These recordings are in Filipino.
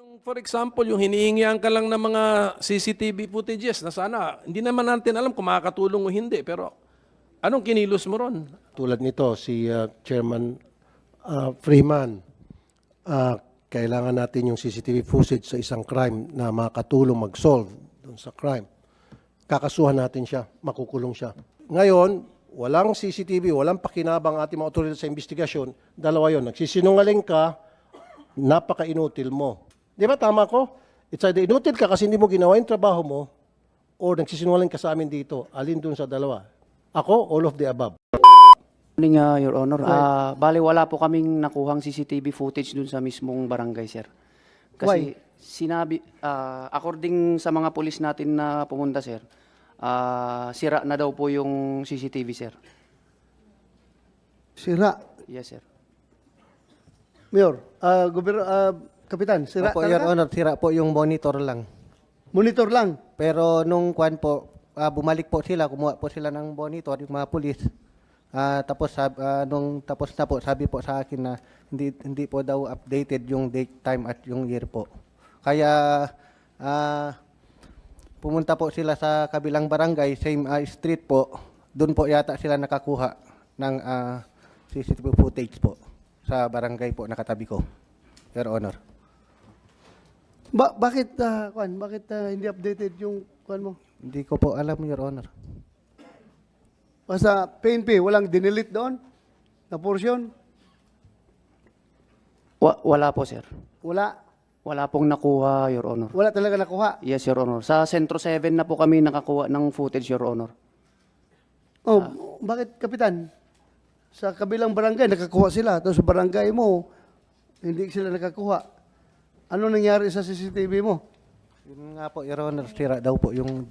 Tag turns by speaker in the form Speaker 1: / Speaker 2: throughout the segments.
Speaker 1: Yung, for example, yung hinihingihan ka lang ng mga CCTV footages na sana, hindi naman natin alam kung makakatulong o hindi, pero anong kinilos mo ron?
Speaker 2: Tulad nito, si Chairman Freeman, kailangan natin yung CCTV footage sa isang crime na makakatulong mag-solve dun sa crime. Kakasuhan natin siya, makukulong siya. Ngayon, walang CCTV, walang pakinabang ating mga otoridad sa investigasyon. Dalawa yon, nagsisinungaling ka, napaka-inutil mo. Di ba tama ko? It's either inutil ka kasi hindi mo ginawa yung trabaho mo or nagsisinungaling ka sa amin dito. Alin dun sa dalawa? Ako, all of the above.
Speaker 3: Morning, Your Honor. Bali, wala po kaming nakuhang CCTV footage dun sa mismong barangay, sir. Kasi sinabi, according sa mga pulis natin na pumunta, sir, sira na daw po yung CCTV, sir.
Speaker 4: Sira.
Speaker 3: Yes, sir.
Speaker 4: Mayor, Kapitan, sira
Speaker 5: Opo,
Speaker 4: talaga?
Speaker 5: Your Honor, sira po yung monitor lang.
Speaker 4: Monitor lang.
Speaker 5: Pero nung kwan po, bumalik po sila, kumuha po sila ng monitor, yung mga pulis. Nung tapos na po, sabi po sa akin na hindi po daw updated yung date, time at yung year po. Kaya pumunta po sila sa kabilang barangay, same street po. Doon po yata sila nakakuha ng CCTV footage po sa barangay po nakatabi ko, Your Honor.
Speaker 4: Bakit hindi updated yung kwan mo?
Speaker 5: Hindi ko po alam, Your Honor.
Speaker 4: Basta PNP, walang dinelete doon na portion?
Speaker 3: Wala po, sir.
Speaker 4: Wala.
Speaker 3: Wala pong nakuha, Your Honor.
Speaker 4: Wala talaga nakuha.
Speaker 3: Yes, Your Honor. Sa Centro 7 na po kami nakakuha ng footage, Your Honor.
Speaker 4: Oh, bakit, Kapitan? Sa kabilang barangay, nakakuha sila. Tapos sa barangay mo, hindi sila nakakuha. Ano nangyari sa CCTV mo?
Speaker 5: Yun nga po, Your Honor, sira daw po yung...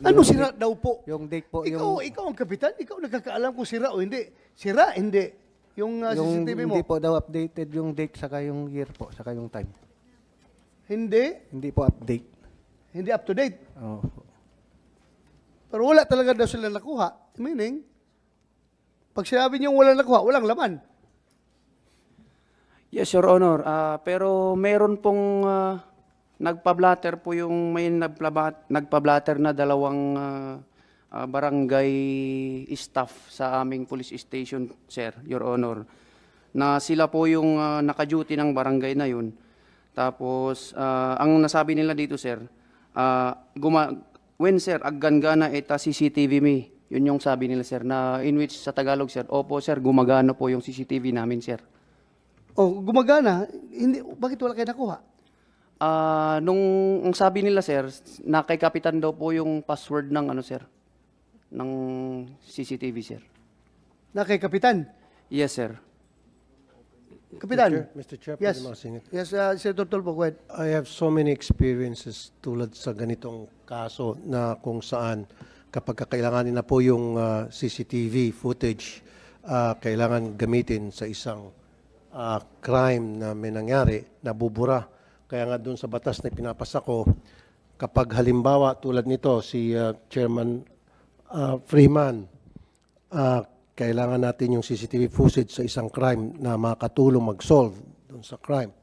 Speaker 4: Ano sira daw po?
Speaker 5: Yung date po,
Speaker 4: Ikaw ang kapitan, ikaw nakakaalam kung sira o hindi. Sira, hindi. Yung CCTV mo.
Speaker 5: Hindi po daw updated yung date saka yung year po, saka yung time.
Speaker 4: Hindi.
Speaker 5: Hindi po update.
Speaker 4: Hindi up to date.
Speaker 5: Oh.
Speaker 4: Pero wala talaga daw sila nakuha. Meaning, pag sinabi niyong wala nakuha, walang laman.
Speaker 3: Yes, Your Honor. Pero meron pong nagpa-blatter po yung may nagpa-blatter na dalawang barangay staff sa aming police station, sir, Your Honor. Na sila po yung naka-duty ng barangay na yun. Tapos, ang nasabi nila dito, sir, when, sir, aggangana eta CCTV mi. Yun yung sabi nila, sir, na in which sa Tagalog, sir, opo, sir, gumagana po yung CCTV namin, sir.
Speaker 4: Oh, gumagana. Hindi, bakit wala kayo nakuha?
Speaker 3: Ang sabi nila, sir, na kay Kapitan daw po yung password ng ano, sir, ng CCTV, sir.
Speaker 4: Na kay Kapitan.
Speaker 3: Yes, sir.
Speaker 4: Kapitan.
Speaker 2: Mr. Chair,
Speaker 4: Yes.
Speaker 2: pwede makasingit.
Speaker 4: Yes, Senator Tolpo, go ahead.
Speaker 2: I have so many experiences tulad sa ganitong kaso na kung saan kapag kakailanganin na po yung CCTV footage, kailangan gamitin sa isang crime na may nangyari, nabubura. Kaya nga doon sa batas na pinapasa ko, kapag halimbawa tulad nito si Chairman Freeman, kailangan natin yung CCTV footage sa isang crime na makakatulong mag-solve doon sa crime.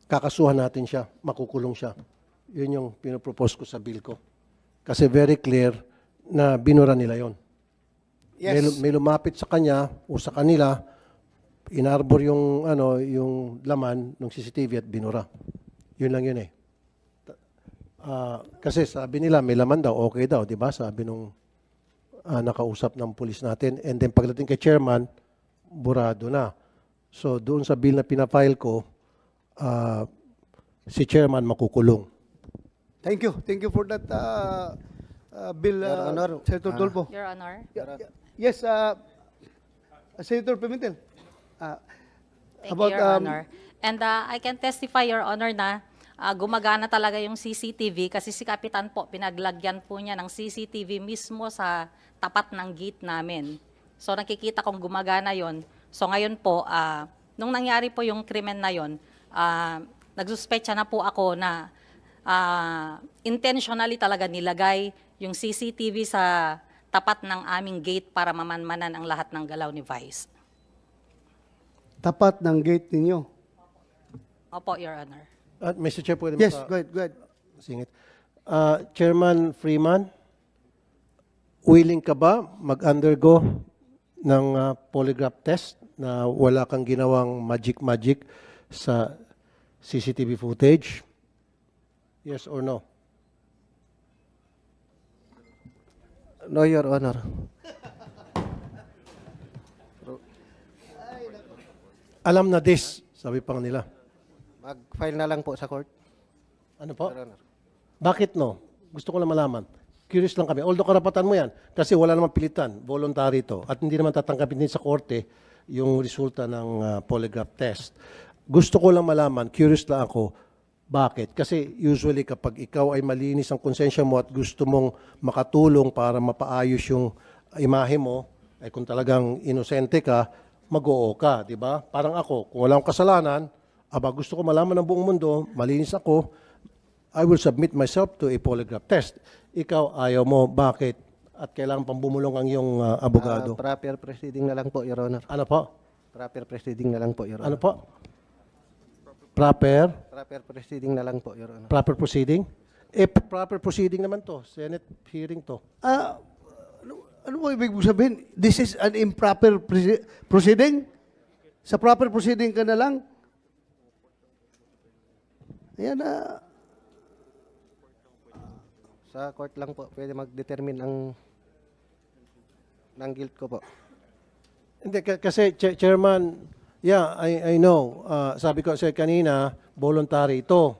Speaker 2: Kakasuhan natin siya, makukulong siya. Yun yung pinopropose ko sa bill ko. Kasi very clear na binura nila yon.
Speaker 4: Yes.
Speaker 2: May lumapit sa kanya o sa kanila, inarbor yung yung laman ng CCTV at binura. Yun lang yun eh. Kasi sabi nila may laman daw, okay daw, di ba? Sabi nung nakausap ng pulis natin. And then pagdating kay chairman, burado na. So doon sa bill na pinafile ko, si chairman makukulong.
Speaker 4: Thank you. Thank you for that bill,
Speaker 5: Your Honor,
Speaker 4: Senator Tolpo.
Speaker 6: Your Honor.
Speaker 4: Yes, Senator Pimentel.
Speaker 6: Thank you, Your Honor. And I can testify, Your Honor, na gumagana talaga yung CCTV kasi si Kapitan po, pinaglagyan po niya ng CCTV mismo sa tapat ng gate namin. So nakikita kong gumagana yon. So ngayon po, nung nangyari po yung krimen na yon, nagsuspecha na po ako na intentionally talaga nilagay yung CCTV sa tapat ng aming gate para mamanmanan ang lahat ng galaw ni Vice.
Speaker 4: Tapat ng gate ninyo.
Speaker 6: Opo, Your Honor.
Speaker 2: Mr. Chair, pwede
Speaker 4: Yes, go ahead.
Speaker 2: singit. Chairman Freeman, willing ka ba mag-undergo ng polygraph test na wala kang ginawang magic sa CCTV footage? Yes or no?
Speaker 5: No, Your Honor.
Speaker 2: Alam na this, sabi pa nila.
Speaker 5: Mag-file na lang po sa court,
Speaker 2: Ano po?
Speaker 5: Your Honor.
Speaker 2: Bakit no? Gusto ko lang malaman. Curious lang kami. Although karapatan mo yan, kasi wala namang pilitan, voluntary ito, at hindi naman tatanggapin din sa korte yung resulta ng polygraph test. Gusto ko lang malaman, curious lang ako, bakit? Kasi usually kapag ikaw ay malinis ang konsensya mo at gusto mong makatulong para mapaayos yung imahe mo, ay kung talagang inosente ka, mag-oo ka, di ba? Parang ako, kung wala akong kasalanan, gusto ko malaman ng buong mundo, malinis ako, I will submit myself to a polygraph test. Ikaw, ayaw mo. Bakit? At kailangan pang bumulong ang iyong abogado.
Speaker 5: Proper proceeding na lang po, Your Honor.
Speaker 2: Ano po?
Speaker 5: Proper proceeding na lang po, Your
Speaker 2: Ano
Speaker 5: Honor.
Speaker 2: po? Proper?
Speaker 5: Proper proceeding na lang po, Your Honor.
Speaker 2: Proper proceeding? Proper proceeding naman to. Senate hearing to.
Speaker 4: Ano mo ibig sabihin? This is an improper proceeding? Sa proper proceeding ka na lang? Ayan na.
Speaker 5: Sa court lang po, pwede mag-determine ng guilt ko po.
Speaker 2: Hindi, kasi Chairman, yeah, I know. Sabi ko sa kanina, voluntary ito.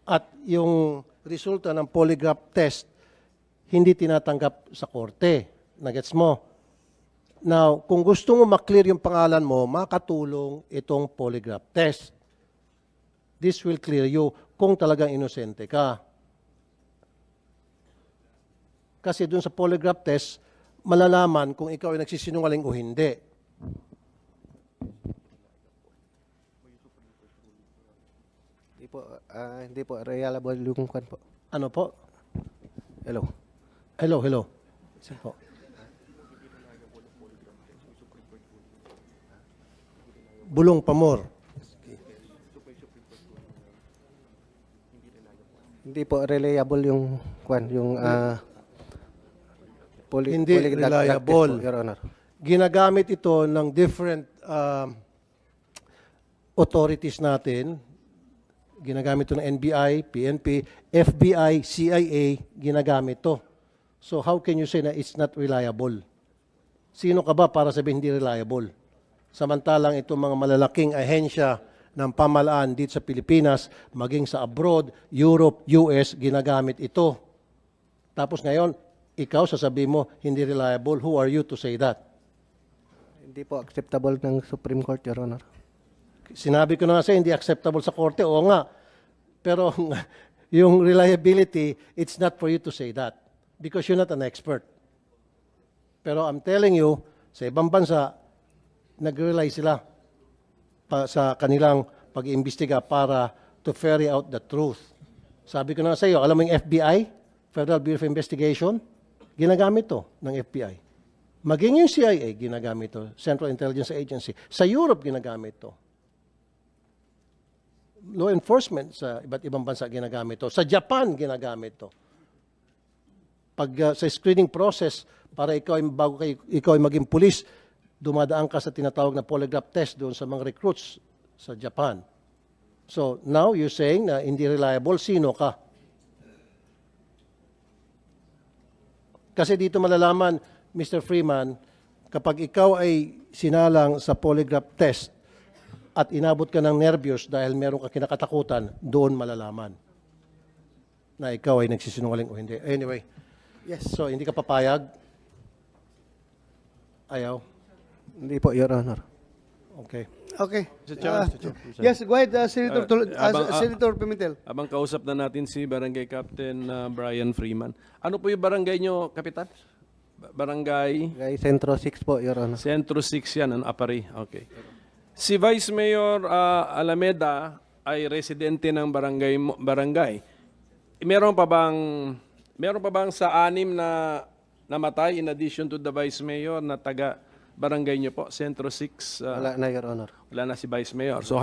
Speaker 2: At yung resulta ng polygraph test, hindi tinatanggap sa korte. Nagets mo? Now, kung gusto mo maklear yung pangalan mo, makatulong itong polygraph test. This will clear you kung talagang inosente ka. Kasi dun sa polygraph test, malalaman kung ikaw ay nagsisinungaling o hindi.
Speaker 5: Hindi po reliable yung kwan po.
Speaker 2: Ano po?
Speaker 5: Hello.
Speaker 2: Hello. Sige po. Bulong Pamor.
Speaker 5: Hindi po reliable yung kwan, yung
Speaker 2: Hindi reliable.
Speaker 5: Your Honor.
Speaker 2: Ginagamit ito ng different authorities natin. Ginagamit ito ng NBI, PNP, FBI, CIA, ginagamit ito. So how can you say na it's not reliable? Sino ka ba para sabihin hindi reliable? Samantalang itong mga malalaking ahensya ng pamahalaan dito sa Pilipinas, maging sa abroad, Europe, US, ginagamit ito. Tapos ngayon, ikaw sasabihin mo, hindi reliable. Who are you to say that?
Speaker 5: Hindi po acceptable ng Supreme Court, Your Honor.
Speaker 2: Sinabi ko na nga sa'yo, hindi acceptable sa korte. Oo nga. Pero yung reliability, it's not for you to say that. Because you're not an expert. Pero I'm telling you, sa ibang bansa, nag-rely sila sa kanilang pag-iimbestiga para to ferry out the truth. Sabi ko na sa iyo, alam mo yung FBI, Federal Bureau of Investigation, ginagamit to ng FBI. Maging yung CIA, ginagamit to, Central Intelligence Agency. Sa Europe, ginagamit to. Law enforcement sa iba't ibang bansa, ginagamit to. Sa Japan, ginagamit to. Pag sa screening process, para bago ikaw ay maging pulis, dumadaan ka sa tinatawag na polygraph test doon sa mga recruits sa Japan. So, now you're saying na hindi reliable, sino ka? Kasi dito malalaman, Mr. Freeman, kapag ikaw ay sinalang sa polygraph test at inabot ka ng nervyos dahil meron ka kinakatakutan, doon malalaman na ikaw ay nagsisinungaling o hindi. Anyway,
Speaker 4: Yes.
Speaker 2: so hindi ka papayag? Ayaw?
Speaker 5: Hindi po, Your Honor.
Speaker 2: Okay.
Speaker 4: Okay.
Speaker 1: Mr. Chairman,
Speaker 4: Yes, go ahead, Senator, Senator Pimentel.
Speaker 1: Abang kausap na natin si Barangay Captain Brian Freeman. Ano po yung barangay nyo, Kapitan? Barangay
Speaker 5: Kay Centro 6 po, Your Honor.
Speaker 1: Centro 6 yan, ang Apari. Okay. Si Vice Mayor Alameda ay residente ng barangay. Meron pa bang sa 6 na namatay in addition to the Vice Mayor na taga barangay niyo po, Centro 6?
Speaker 5: Wala na, Your Honor.
Speaker 1: Wala na si Vice Mayor. So,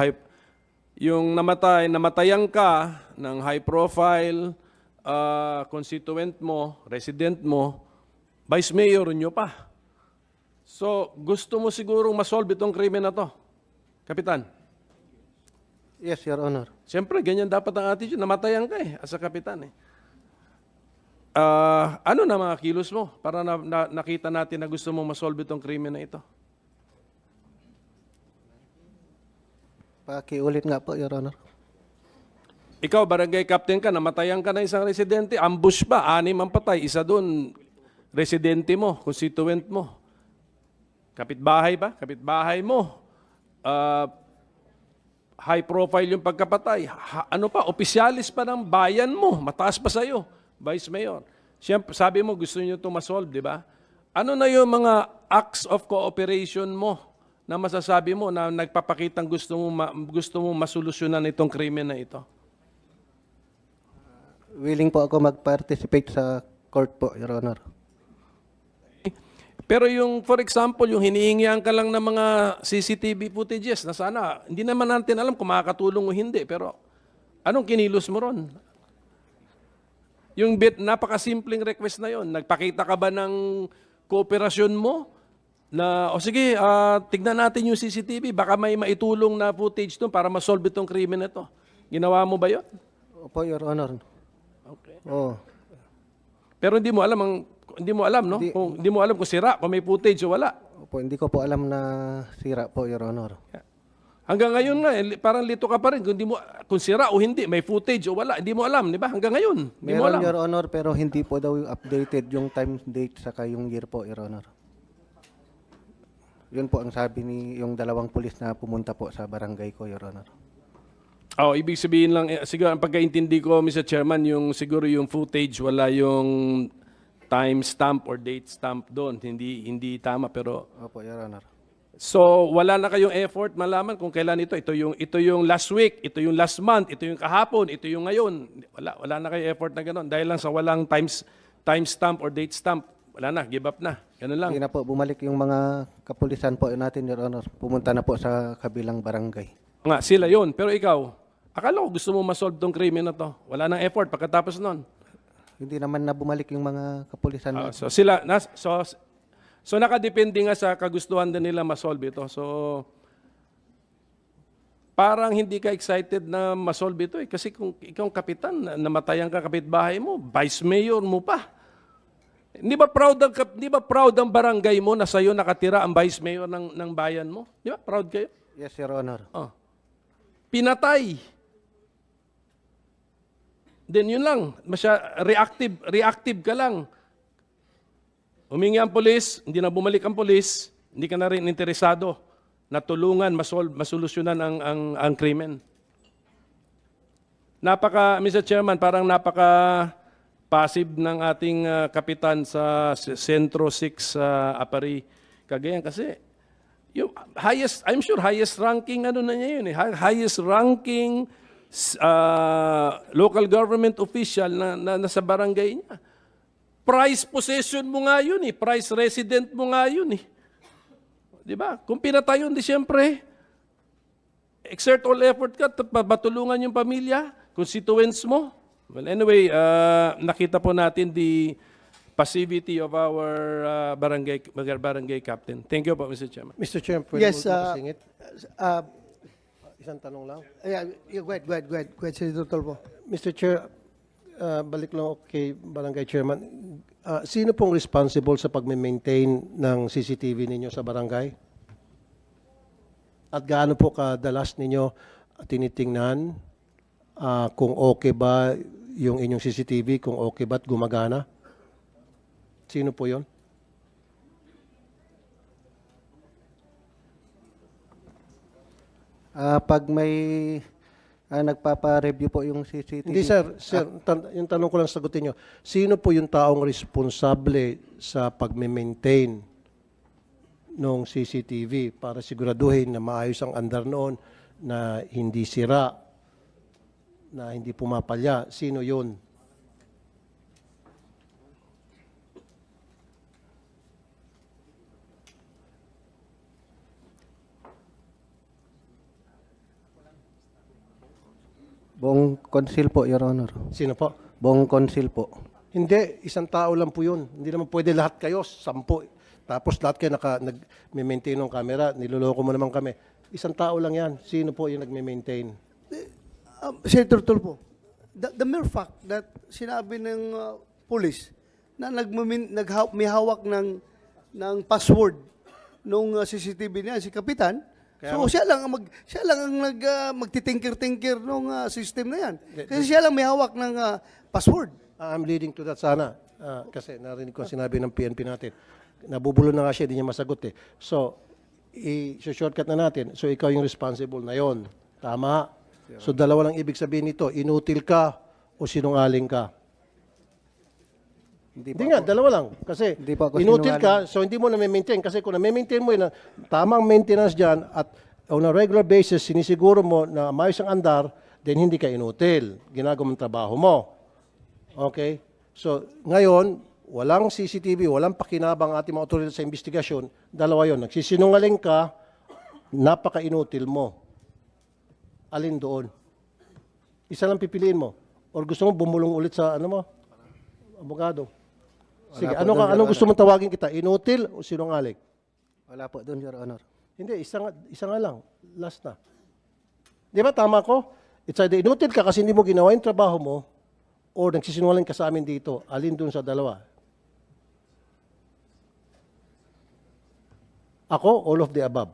Speaker 1: yung namatayan ka ng high profile constituent mo, resident mo, vice mayor nyo pa. So, gusto mo sigurong masolve itong krimen na to, Kapitan?
Speaker 5: Yes, Your Honor.
Speaker 1: Siyempre, ganyan dapat ang attitude. Namatayan ka as a kapitan ano na mga kilos mo para nakita natin na gusto mong masolve itong krimen na ito?
Speaker 5: Pakiulit nga po, Your Honor.
Speaker 1: Ikaw, barangay captain ka, namatayan ka na isang residente, ambush ba? 6 ang patay, isa doon, residente mo, constituent mo. Kapitbahay ba? Kapitbahay mo. High profile yung pagkapatay. Ano pa, opisyalis pa ng bayan mo, mataas pa sa'yo, Vice Mayor. Siyempre, sabi mo, gusto niyo ito masolve, di ba? Ano na yung mga acts of cooperation mo na masasabi mo na nagpapakitang gusto mo masolusyonan itong krimen na ito?
Speaker 5: Willing po ako mag-participate sa court po, Your Honor.
Speaker 1: Pero yung, for example, yung hinihingihan ka lang ng mga CCTV footages na sana, hindi naman natin alam kung makakatulong o hindi, pero anong kinilos mo ron? Yung napakasimpleng request na yon, nagpakita ka ba ng kooperasyon mo? Na, o sige, tignan natin yung CCTV, baka may maitulong na footage doon para masolve itong krimen na ito. Ginawa mo ba yon?
Speaker 5: Opo, Your Honor.
Speaker 1: Okay.
Speaker 5: Oo.
Speaker 1: Pero hindi mo alam, no? Hindi mo alam kung sira, kung may footage o wala.
Speaker 5: Opo, hindi ko po alam na sira po, Your Honor.
Speaker 1: Hanggang ngayon nga, parang lito ka pa rin. Kung sira o hindi, may footage o wala, hindi mo alam, di ba? Hanggang ngayon, hindi mo
Speaker 5: Meron,
Speaker 1: alam.
Speaker 5: Your Honor, pero hindi po daw updated yung time, date, saka yung year po, Your Honor. Yun po ang sabi ni yung 2 pulis na pumunta po sa barangay ko, Your Honor.
Speaker 1: Oh, ibig sabihin lang, siguro ang pagkaintindi ko, Mr. Chairman, siguro yung footage, wala yung time stamp or date stamp doon. Hindi tama, pero
Speaker 5: Opo, Your Honor.
Speaker 1: so wala na kayong effort malaman kung kailan ito. Ito yung last week, ito yung last month, ito yung kahapon, ito yung ngayon. Wala na kayong effort na gano'n dahil lang sa walang time stamp or date stamp. Wala na, give up na. Ganun lang.
Speaker 5: Hindi na po bumalik yung mga kapulisan po natin, Your Honor. Pumunta na po sa kabilang barangay.
Speaker 1: Nga, sila yon. Pero ikaw, akala ko gusto mo masolve tong krimen na to. Wala nang effort pagkatapos nun.
Speaker 5: Hindi naman na bumalik yung mga kapulisan.
Speaker 1: So nakadepende nga sa kagustuhan din nila masolve ito. So parang hindi ka excited na masolve ito kasi kung ikaw ang kapitan, namatayan ka kapitbahay mo, vice mayor mo pa. Hindi ba proud ang barangay mo na sa'yo nakatira ang vice mayor ng bayan mo? Di ba? Proud kayo?
Speaker 5: Yes, Your Honor.
Speaker 1: Oh. Pinatay. Then yun lang, reactive ka lang. Humingi ang polis, hindi na bumalik ang polis, hindi ka na rin interesado na tulungan, masolusyonan ang krimen. Mr. Chairman, parang napaka-passive ng ating kapitan sa Centro 6 Apari, Cagayan. Kasi yung I'm sure highest ranking na niya yun highest ranking local government official na nasa barangay niya. Price possession mo nga yun price resident mo nga yun Di ba? Kung pinatay yun, di siyempre, exert all effort ka, matulungan yung pamilya, constituents mo. Well, anyway, nakita po natin the passivity of our barangay captain. Thank you po, Mr. Chairman.
Speaker 2: Mr. Chair, pwede
Speaker 4: Yes,
Speaker 2: mo masingit? Isang tanong lang.
Speaker 4: Go ahead, Senator Tolpo.
Speaker 2: Mr. Chair, balik lang kay Barangay Chairman. Sino pong responsible sa pag-maintain ng CCTV ninyo sa barangay? At gaano po kadalas ninyo tinitingnan kung okay ba yung inyong CCTV, kung okay ba at gumagana? Sino po yon?
Speaker 5: Pag may nagpapa-review po yung CCTV.
Speaker 2: Hindi sir, yung tanong ko lang sagutin nyo. Sino po yung taong responsable sa pag-maintain ng CCTV para siguraduhin na maayos ang andar noon, na hindi sira, na hindi pumapalya? Sino yun?
Speaker 5: Buong konsil po, Your Honor.
Speaker 2: Sino po?
Speaker 5: Buong konsil po.
Speaker 2: Hindi, isang tao lang po yun. Hindi naman pwede lahat kayo, 10. Tapos lahat kayo nag-maintain ng camera, niloloko mo naman kami. Isang tao lang yan. Sino po yung nag-maintain?
Speaker 4: Senator Tulfo, the mere fact that sinabi ng police na may hawak ng password nung CCTV niya, si Kapitan, so siya lang ang magtitinker-tinker nung system na yan. Kasi siya lang may hawak ng password.
Speaker 2: I'm leading to that sana. Kasi narinig ko ang sinabi ng PNP natin. Nabubulo na nga siya, hindi niya masagot eh. So, i-shortcut na natin. So, ikaw yung responsible na yon. Tama. So, dalawa lang ibig sabihin nito. Inutil ka o sinungaling ka. Hindi nga, dalawa lang. Kasi
Speaker 5: Hindi po ako
Speaker 2: inutil
Speaker 5: sinungaling.
Speaker 2: ka, so hindi mo na-maintain. Kasi kung na-maintain mo yun, tamang maintenance dyan, at on a regular basis, sinisiguro mo na maayos ang andar, then hindi ka inutil. Ginagawa mong trabaho mo. Okay? So, ngayon, walang CCTV, walang pakinabang ating mga otoridad sa investigasyon. Dalawa yon. Nagsisinungaling ka, napaka-inutil mo. Alin doon? Isa lang pipiliin mo. Or gusto mo bumulong ulit sa, abogado? Sige,
Speaker 5: Wala po doon,
Speaker 2: anong
Speaker 5: Your
Speaker 2: gusto mong tawagin kita? Inutil o sinungaling?
Speaker 5: Wala po doon, Your Honor.
Speaker 2: Hindi, isa nga lang. Last na. Di ba tama ko? It's either inutil ka kasi hindi mo ginawa yung trabaho mo or nagsisinungaling ka sa amin dito. Alin dun sa dalawa? Ako, all of the above.